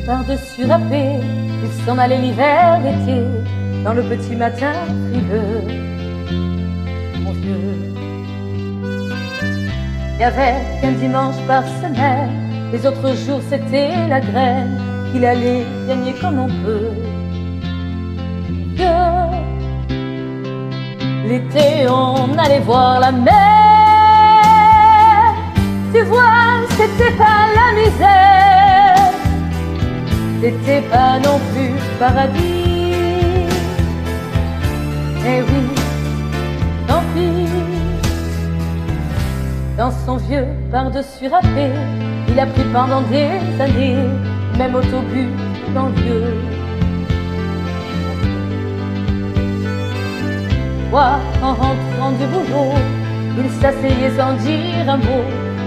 par-dessus râpé, il s'en allait l'hiver, l'été, dans le petit matin frileux. Mon vieux, il y avait qu'un dimanche par semaine, les autres jours c'était la graine qu'il allait gagner comme on peut. L'été on allait voir la mer, tu vois c'était pas la misère, c'était pas non plus paradis. Eh oui, tant pis. Dans son vieux par-dessus râpé, il a pris pendant des années, même autobus dans le vieux. Moi, en rentrant du boulot, il s'asseyait sans dire un mot,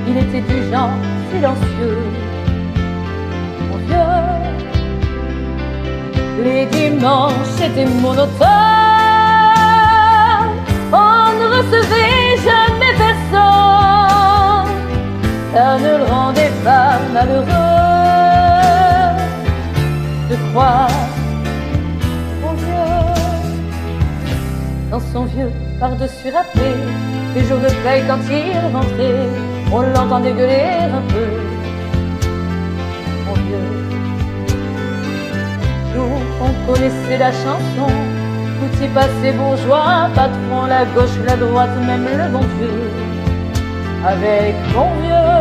il était du genre silencieux. Mon vieux, les dimanches étaient monotones, on ne recevait jamais personne, ça ne le rendait pas malheureux de croire. Dans son vieux par-dessus râpé, les jours de paye quand il rentrait, on l'entendait gueuler un peu. Mon vieux, nous on connaissait la chanson, tout y passait bourgeois, patron, la gauche, la droite, même le bon Dieu. Avec mon vieux,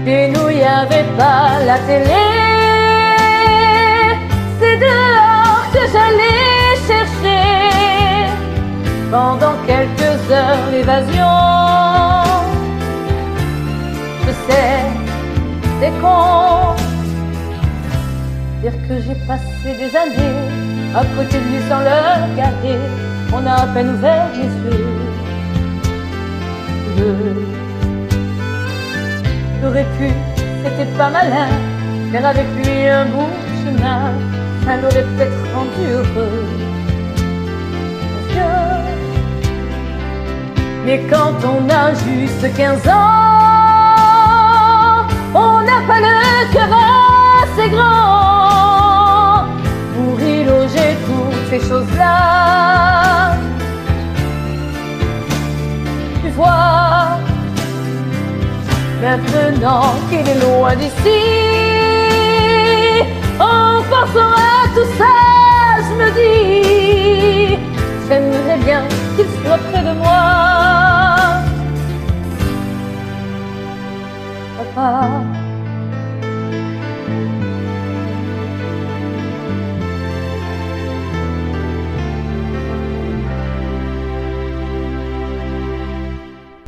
et nous y avait pas la télé, c'est dehors que j'allais chercher pendant quelques heures l'évasion. Je sais, c'est con, dire que j'ai passé des années à côté de lui sans le regarder, on a à peine ouvert les yeux. J'aurais pu, c'était pas malin, faire avec lui un bout de chemin, ça l'aurait peut-être rendu heureux. Mais quand on a juste 15 ans, on n'a pas le cœur assez grand pour y loger toutes ces choses-là. Tu vois, maintenant qu'il est loin d'ici, en pensant à tout ça, je me dis, j'aimerais bien qu'il soit près de moi. Papa.